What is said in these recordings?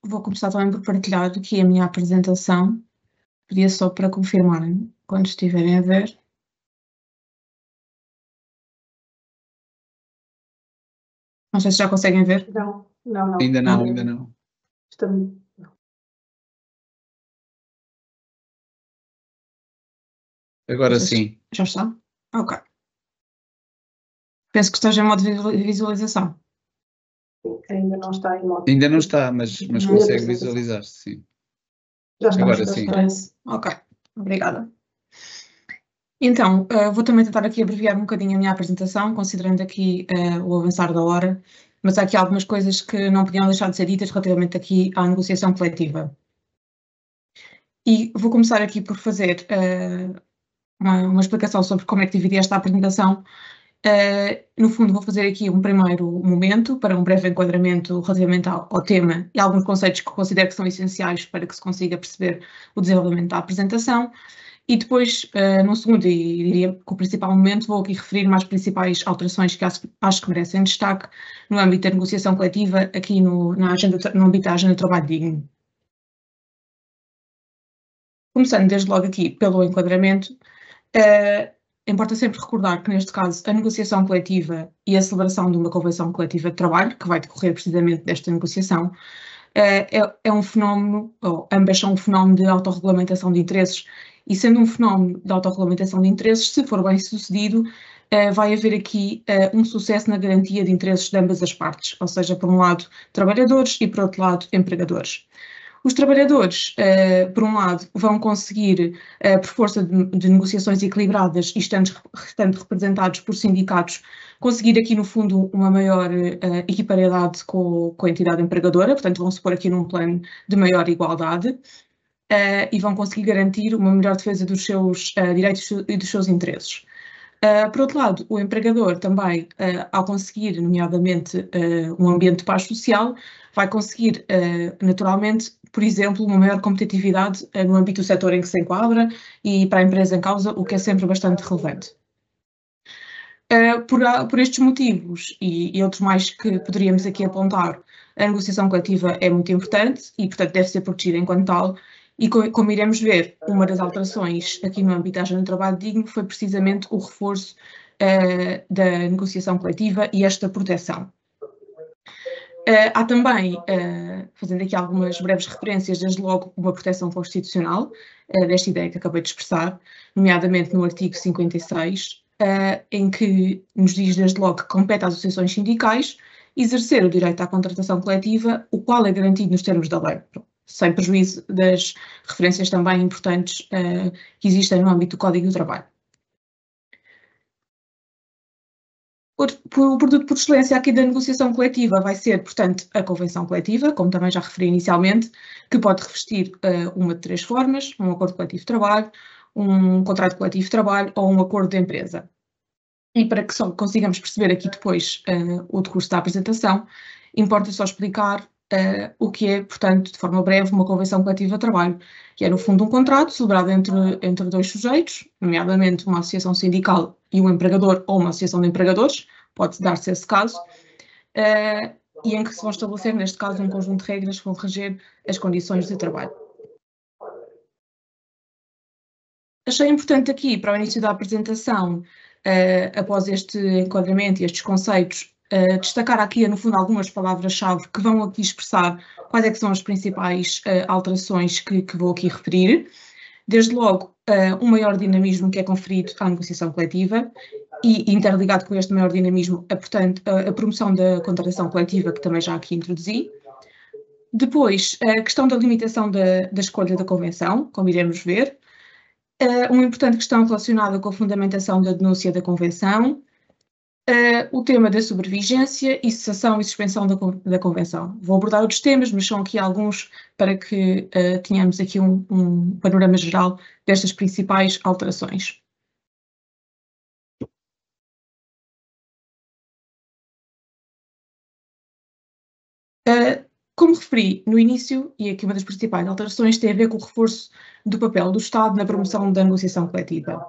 Vou começar também por partilhar aqui a minha apresentação. Pedia só para confirmarem quando estiverem a ver. Não sei se já conseguem ver. Não. Ainda não. Estamos. Agora sim. Já está? Ok. Penso que esteja em modo de visualização. Ainda não está em modo. Ainda não está, mas consegue visualizar-se, sim. Já está. Agora sim. Parece. Ok, obrigada. Então, vou também tentar aqui abreviar um bocadinho a minha apresentação, considerando aqui o avançar da hora, mas há aqui algumas coisas que não podiam deixar de ser ditas relativamente aqui à negociação coletiva. E vou começar aqui por fazer uma explicação sobre como é que dividi esta apresentação. No fundo, vou fazer aqui um primeiro momento para um breve enquadramento relativamente ao tema e alguns conceitos que considero que são essenciais para que se consiga perceber o desenvolvimento da apresentação. E depois, no segundo, e diria que o principal momento, vou aqui referir-me às principais alterações que acho que merecem destaque no âmbito da negociação coletiva, aqui no âmbito da agenda de trabalho digno. Começando desde logo aqui pelo enquadramento, importa sempre recordar que, neste caso, a negociação coletiva e a celebração de uma convenção coletiva de trabalho, que vai decorrer precisamente desta negociação, é um fenómeno, ou ambas são um fenómeno de autorregulamentação de interesses, e sendo um fenómeno de autorregulamentação de interesses, se for bem sucedido, vai haver aqui um sucesso na garantia de interesses de ambas as partes, ou seja, por um lado, trabalhadores e, por outro lado, empregadores. Os trabalhadores, por um lado, vão conseguir, por força de negociações equilibradas e estando representados por sindicatos, conseguir aqui, no fundo, uma maior equipariedade com a entidade empregadora, portanto, vão se pôr aqui num plano de maior igualdade e vão conseguir garantir uma melhor defesa dos seus direitos e dos seus interesses. Por outro lado, o empregador também, ao conseguir, nomeadamente, um ambiente de paz social, vai conseguir, naturalmente, por exemplo, uma maior competitividade no âmbito do setor em que se enquadra e para a empresa em causa, o que é sempre bastante relevante. Por estes motivos e outros mais que poderíamos aqui apontar, a negociação coletiva é muito importante e, portanto, deve ser protegida enquanto tal. E como iremos ver, uma das alterações aqui no âmbito da agenda de trabalho digno foi precisamente o reforço da negociação coletiva e esta proteção. Há também, fazendo aqui algumas breves referências, desde logo uma proteção constitucional desta ideia que acabei de expressar, nomeadamente no artigo 56, em que nos diz desde logo que compete às associações sindicais exercer o direito à contratação coletiva, o qual é garantido nos termos da lei, sem prejuízo das referências também importantes que existem no âmbito do Código do Trabalho. O produto por excelência aqui da negociação coletiva vai ser, portanto, a convenção coletiva, como também já referi inicialmente, que pode revestir uma de três formas: um acordo coletivo de trabalho, um contrato coletivo de trabalho ou um acordo de empresa. E para que só consigamos perceber aqui depois o decurso da apresentação, importa só explicar o que é, portanto, de forma breve, uma convenção coletiva de trabalho, que é, no fundo, um contrato celebrado entre dois sujeitos, nomeadamente uma associação sindical e um empregador ou uma associação de empregadores, pode dar-se esse caso, e em que se vão estabelecer, neste caso, um conjunto de regras que vão reger as condições de trabalho. Achei importante aqui, para o início da apresentação, após este enquadramento e estes conceitos, destacar aqui, no fundo, algumas palavras-chave que vão aqui expressar quais é que são as principais alterações que vou aqui referir. Desde logo, um maior dinamismo que é conferido à negociação coletiva e, interligado com este maior dinamismo, portanto, a promoção da contratação coletiva, que também já aqui introduzi. Depois, a questão da limitação da escolha da convenção, como iremos ver. Uma importante questão relacionada com a fundamentação da denúncia da convenção, o tema da sobrevigência e cessação e suspensão da convenção. Vou abordar outros temas, mas são aqui alguns para que tenhamos aqui um panorama geral destas principais alterações. Como referi no início, e aqui uma das principais alterações tem a ver com o reforço do papel do Estado na promoção da negociação coletiva.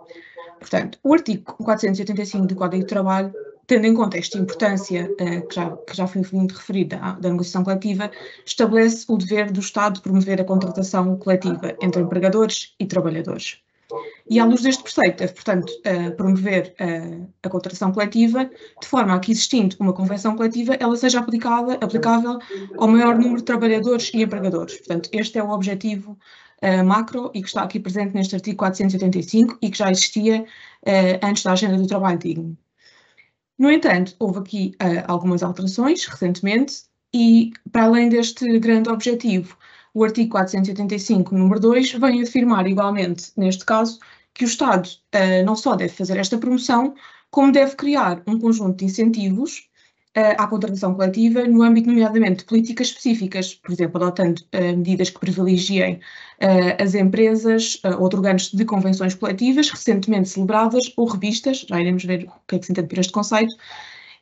Portanto, o artigo 485 do Código de Trabalho tendo em conta esta importância que já foi muito referida da negociação coletiva, estabelece o dever do Estado de promover a contratação coletiva entre empregadores e trabalhadores. E à luz deste preceito, deve, portanto, promover a contratação coletiva de forma a que, existindo uma convenção coletiva, ela seja aplicável ao maior número de trabalhadores e empregadores. Portanto, este é o objetivo macro e que está aqui presente neste artigo 485 e que já existia antes da Agenda do Trabalho Digno. No entanto, houve aqui algumas alterações recentemente e, para além deste grande objetivo, o artigo 485, número 2, vem afirmar igualmente, neste caso, que o Estado não só deve fazer esta promoção, como deve criar um conjunto de incentivos à contratação coletiva no âmbito, nomeadamente, de políticas específicas, por exemplo, adotando medidas que privilegiem as empresas outorgantes de convenções coletivas recentemente celebradas ou revistas, já iremos ver o que é que se entende por este conceito,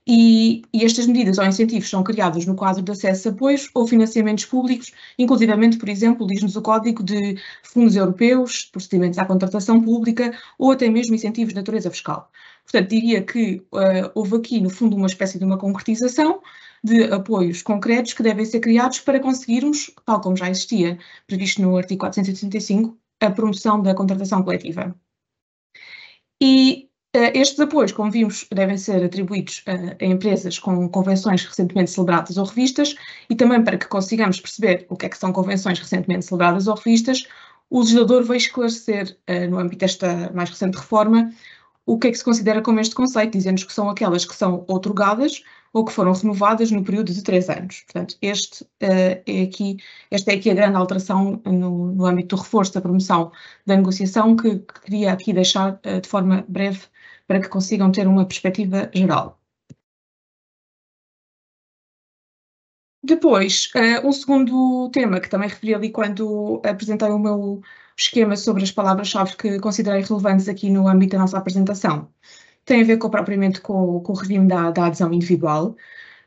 e estas medidas ou incentivos são criados no quadro de acesso a apoios ou financiamentos públicos, inclusivamente, por exemplo, diz-nos o Código de fundos europeus, procedimentos à contratação pública ou até mesmo incentivos de natureza fiscal. Portanto, diria que houve aqui, no fundo, uma espécie de uma concretização de apoios concretos que devem ser criados para conseguirmos, tal como já existia previsto no artigo 485, a promoção da contratação coletiva. E estes apoios, como vimos, devem ser atribuídos a empresas com convenções recentemente celebradas ou revistas e também para que consigamos perceber o que é que são convenções recentemente celebradas ou revistas, o legislador veio esclarecer, no âmbito desta mais recente reforma, o que é que se considera como este conceito, dizendo-nos que são aquelas que são outorgadas ou que foram renovadas no período de 3 anos. Portanto, esta é aqui a grande alteração no âmbito do reforço da promoção da negociação que queria aqui deixar de forma breve para que consigam ter uma perspectiva geral. Depois, um segundo tema que também referi ali quando apresentei o meu esquema sobre as palavras-chave que considerei relevantes aqui no âmbito da nossa apresentação, tem a ver propriamente com o regime da adesão individual.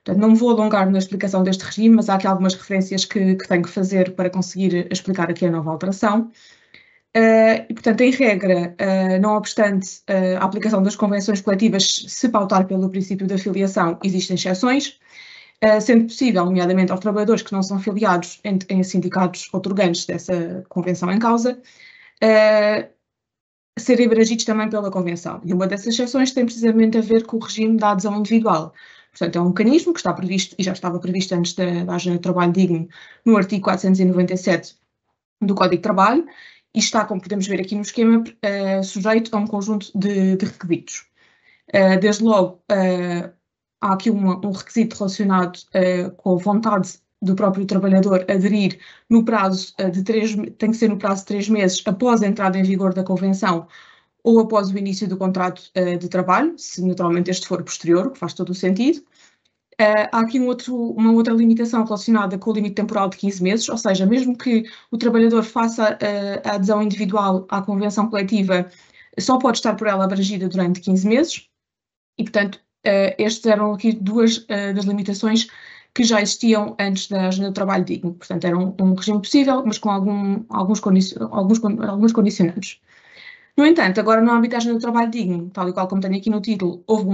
Portanto, não me vou alongar na explicação deste regime, mas há aqui algumas referências que tenho que fazer para conseguir explicar aqui a nova alteração. E, portanto, em regra, não obstante a aplicação das convenções coletivas se pautar pelo princípio da filiação, existem exceções, sendo possível, nomeadamente aos trabalhadores que não são filiados em sindicatos outorgantes dessa convenção em causa, serem abrangidos também pela convenção. E uma dessas exceções tem precisamente a ver com o regime da adesão individual. Portanto, é um mecanismo que está previsto e já estava previsto antes da Agenda do Trabalho Digno no artigo 497 do Código de Trabalho e está, como podemos ver aqui no esquema, sujeito a um conjunto de requisitos. Desde logo, há aqui um requisito relacionado com a vontade do próprio trabalhador aderir no prazo tem que ser no prazo de 3 meses após a entrada em vigor da convenção ou após o início do contrato de trabalho, se naturalmente este for posterior, o que faz todo o sentido. Há aqui uma outra limitação relacionada com o limite temporal de 15 meses, ou seja, mesmo que o trabalhador faça a adesão individual à convenção coletiva, só pode estar por ela abrangida durante 15 meses, e, portanto, estes eram aqui duas das limitações que já existiam antes da Agenda do Trabalho Digno. Portanto, era um regime possível, mas com alguns condicionantes. No entanto, agora no âmbito da Agenda do Trabalho Digno, tal e qual como tenho aqui no título, houve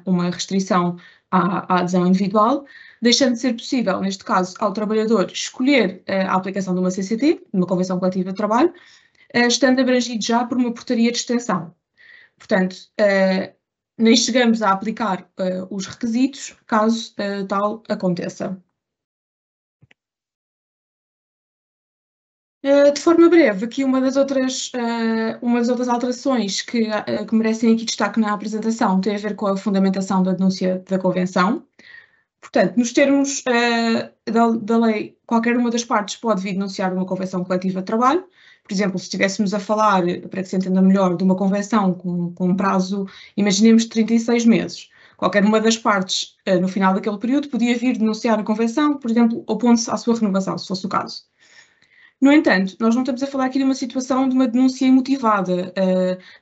uma restrição à adesão individual, deixando de ser possível, neste caso, ao trabalhador escolher a aplicação de uma CCT, de uma Convenção Coletiva de Trabalho, estando abrangido já por uma portaria de extensão. Portanto, nem chegamos a aplicar os requisitos, caso tal aconteça. De forma breve, aqui uma das outras alterações que merecem aqui destaque na apresentação tem a ver com a fundamentação da denúncia da Convenção. Portanto, nos termos da lei, qualquer uma das partes pode vir denunciar uma Convenção Coletiva de Trabalho. Por exemplo, se estivéssemos a falar, para que se entenda melhor, de uma convenção com um prazo, imaginemos, de 36 meses. Qualquer uma das partes, no final daquele período, podia vir denunciar a convenção, por exemplo, opondo-se à sua renovação, se fosse o caso. No entanto, nós não estamos a falar aqui de uma situação de uma denúncia imotivada,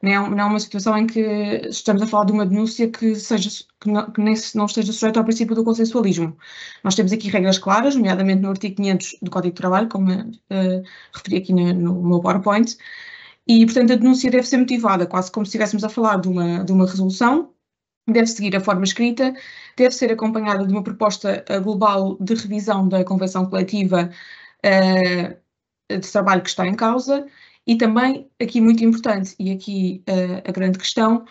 não é uma situação em que estamos a falar de uma denúncia que não esteja sujeita ao princípio do consensualismo. Nós temos aqui regras claras, nomeadamente no artigo 500 do Código de Trabalho, como referi aqui no meu PowerPoint, e, portanto, a denúncia deve ser motivada, quase como se estivéssemos a falar de uma resolução, deve seguir a forma escrita, deve ser acompanhada de uma proposta global de revisão da convenção coletiva de trabalho que está em causa e também, aqui muito importante, e aqui a grande questão,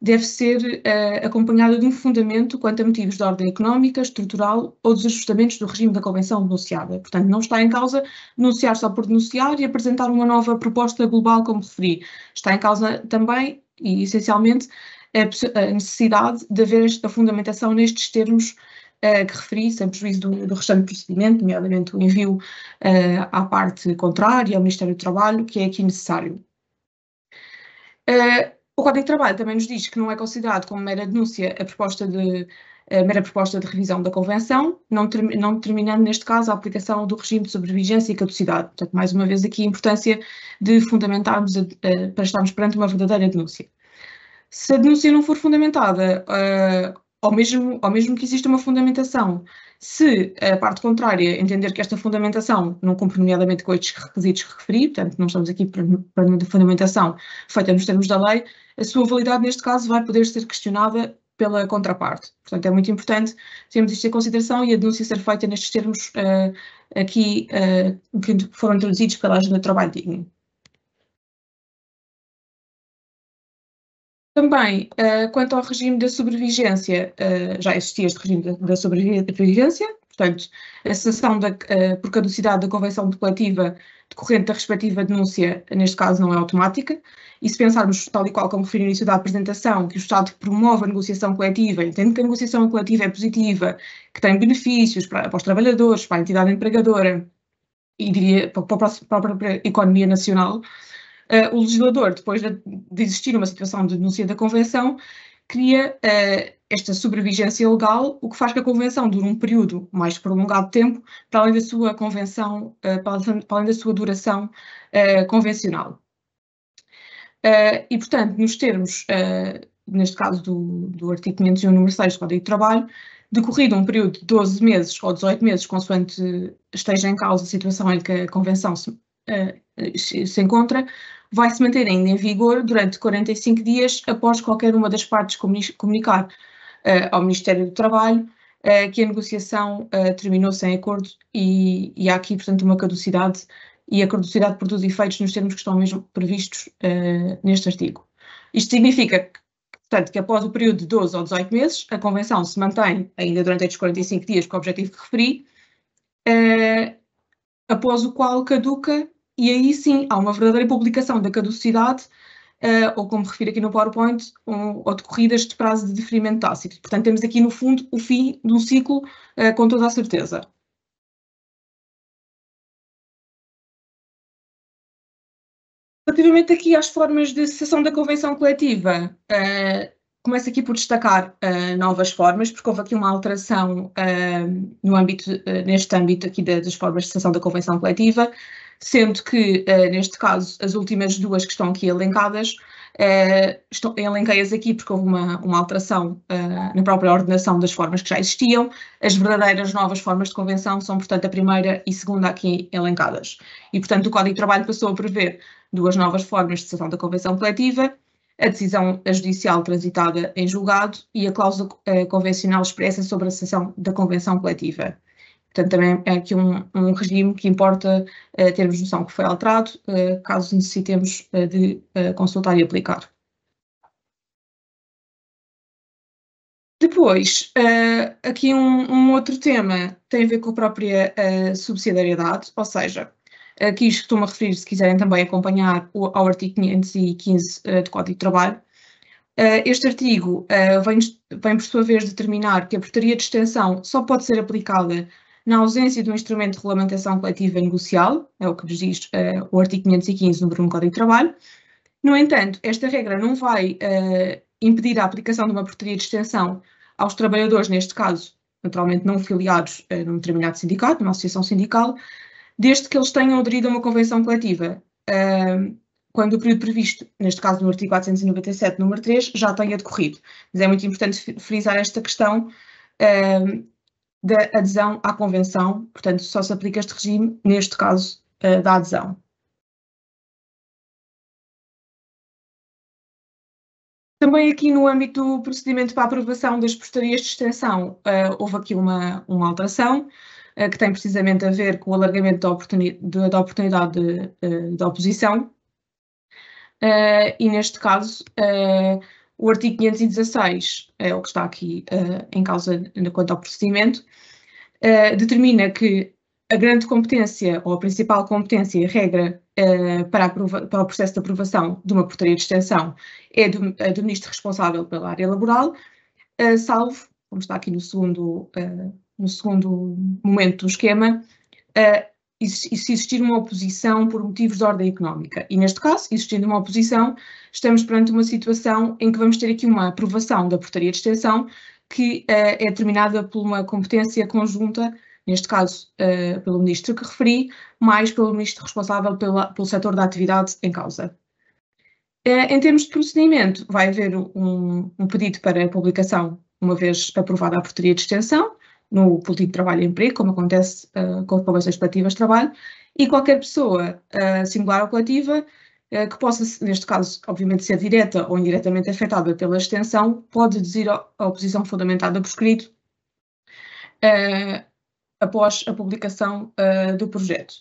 deve ser acompanhada de um fundamento quanto a motivos de ordem económica, estrutural ou dos ajustamentos do regime da convenção denunciada. Portanto, não está em causa denunciar só por denunciar e apresentar uma nova proposta global, como referi. Está em causa também, e essencialmente, a necessidade de haver a fundamentação nestes termos que referi, sem prejuízo do restante procedimento, nomeadamente o envio à parte contrária, ao Ministério do Trabalho, que é aqui necessário. O Código de Trabalho também nos diz que não é considerado como mera denúncia a mera proposta de revisão da Convenção, não determinando, neste caso, a aplicação do regime de sobrevigência e caducidade. Portanto, mais uma vez aqui a importância de fundamentarmos para estarmos perante uma verdadeira denúncia. Se a denúncia não for fundamentada, ou mesmo que exista uma fundamentação, se a parte contrária entender que esta fundamentação não cumpre nomeadamente com estes requisitos que referi, portanto não estamos aqui para uma fundamentação feita nos termos da lei, a sua validade neste caso vai poder ser questionada pela contraparte. Portanto é muito importante termos isto em consideração e a denúncia ser feita nestes termos aqui que foram introduzidos pela Agenda de Trabalho Digno. Também, quanto ao regime da sobrevigência, já existia este regime da sobrevigência, portanto, a cessação por caducidade da convenção coletiva decorrente da respectiva denúncia, neste caso, não é automática, e se pensarmos, tal e qual como referi no início da apresentação, que o Estado promove a negociação coletiva, entende que a negociação coletiva é positiva, que tem benefícios para os trabalhadores, para a entidade empregadora e, diria, para a própria economia nacional, o legislador, depois de existir uma situação de denúncia da Convenção, cria esta sobrevigência legal, o que faz que a Convenção dure um período mais prolongado de tempo, para além da sua convenção, para além da sua duração convencional. E, portanto, nos termos, neste caso do artigo 501, número 6 do Código de Trabalho, decorrido um período de 12 meses ou 18 meses, consoante esteja em causa a situação em que a Convenção se encontra, vai-se manter ainda em vigor durante 45 dias após qualquer uma das partes comunicar ao Ministério do Trabalho que a negociação terminou sem acordo e há aqui, portanto, uma caducidade, e a caducidade por todos os efeitos nos termos que estão mesmo previstos neste artigo. Isto significa, portanto, que após o período de 12 ou 18 meses, a Convenção se mantém ainda durante estes 45 dias com o objetivo que referi, após o qual caduca, e aí sim há uma verdadeira publicação da caducidade, ou como refiro aqui no PowerPoint, ou decorridas de prazo de deferimento tácito. Portanto, temos aqui no fundo o fim de um ciclo com toda a certeza. Relativamente aqui às formas de cessação da convenção coletiva, começo aqui por destacar novas formas, porque houve aqui uma alteração neste âmbito aqui das formas de cessação da convenção coletiva, sendo que, neste caso, as últimas duas que estão aqui elencadas, elenquei-as aqui porque houve uma alteração na própria ordenação das formas que já existiam. As verdadeiras novas formas de convenção são, portanto, a primeira e segunda aqui elencadas. E, portanto, o Código de Trabalho passou a prever duas novas formas de cessação da convenção coletiva, a decisão judicial transitada em julgado e a cláusula convencional expressa sobre a cessação da convenção coletiva. Portanto, também é aqui um regime que importa termos noção que foi alterado, caso necessitemos de consultar e aplicar. Depois, aqui um outro tema tem a ver com a própria subsidiariedade, ou seja, aqui estou-me a referir, se quiserem também acompanhar, ao artigo 515 do Código de Trabalho. Este artigo vem, por sua vez, determinar que a portaria de extensão só pode ser aplicada na ausência de um instrumento de regulamentação coletiva negocial, é o que nos diz o artigo 515, número 1 do Código de Trabalho. No entanto, esta regra não vai impedir a aplicação de uma portaria de extensão aos trabalhadores, neste caso, naturalmente não filiados num determinado sindicato, numa associação sindical, desde que eles tenham aderido a uma convenção coletiva, quando o período previsto, neste caso no artigo 497, número 3, já tenha decorrido. Mas é muito importante frisar esta questão da adesão à convenção, portanto, só se aplica este regime, neste caso, da adesão. Também aqui no âmbito do procedimento para a aprovação das portarias de extensão, houve aqui uma alteração, que tem precisamente a ver com o alargamento da oportunidade de oposição. E neste caso, o artigo 516, é o que está aqui em causa quanto ao procedimento, determina que a grande competência, ou a principal competência e regra para o processo de aprovação de uma portaria de extensão é do Ministro responsável pela área laboral, salvo, como está aqui no segundo momento do esquema, se existir uma oposição por motivos de ordem económica. E neste caso, existindo uma oposição, estamos perante uma situação em que vamos ter aqui uma aprovação da portaria de extensão que é determinada por uma competência conjunta, neste caso pelo Ministro que referi, mais pelo Ministro responsável pelo setor da atividade em causa. Em termos de procedimento, vai haver um pedido para publicação, uma vez aprovada a portaria de extensão, no Boletim de Trabalho e Emprego, como acontece com as convenções coletivas de trabalho, e qualquer pessoa, singular ou coletiva, que possa, neste caso, obviamente, ser direta ou indiretamente afetada pela extensão, pode deduzir a oposição fundamentada por escrito após a publicação do projeto.